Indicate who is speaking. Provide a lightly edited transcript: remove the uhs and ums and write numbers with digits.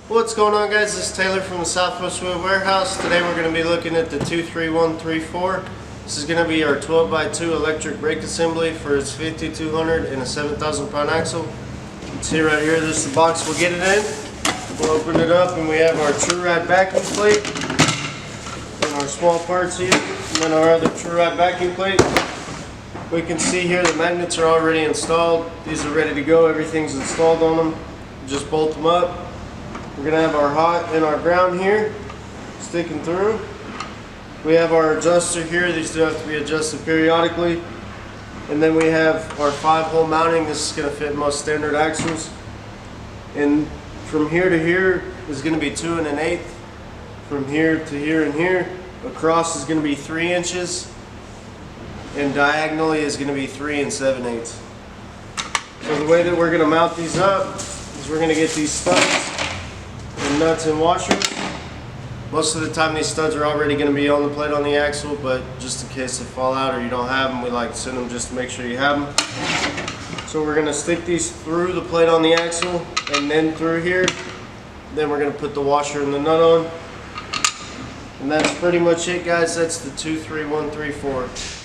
Speaker 1: What's going on, guys? This is Taylor from the Southwest Wheel Warehouse. Today we're going to be looking at the 23134. This is going to be our 12x2 electric brake assembly for its 5200 and a 7,000 pound axle. You can see right here, this is the box we'll get it in. We'll open it up and we have our true ride backing plate and our small parts here, and then our other true ride backing plate. We can see here the magnets are already installed. These are ready to go. Everything's installed on them. Just bolt them up. We're going to have our hot and our ground here sticking through. We have our adjuster here. These do have to be adjusted periodically. And then we have our 5-hole mounting. This is going to fit most standard axles. And from here to here is going to be 2 1/8. From here to here and here. Across is going to be 3 inches. And diagonally is going to be 3 7/8. So the way that we're going to mount these up is we're going to get these studs and nuts and washers. Most of the time these studs are already going to be on the plate on the axle, but just in case they fall out or you don't have them, we like to send them just to make sure you have them. So we're going to stick these through the plate on the axle and then through here. Then we're going to put the washer and the nut on. And that's pretty much it, guys. That's the 23134.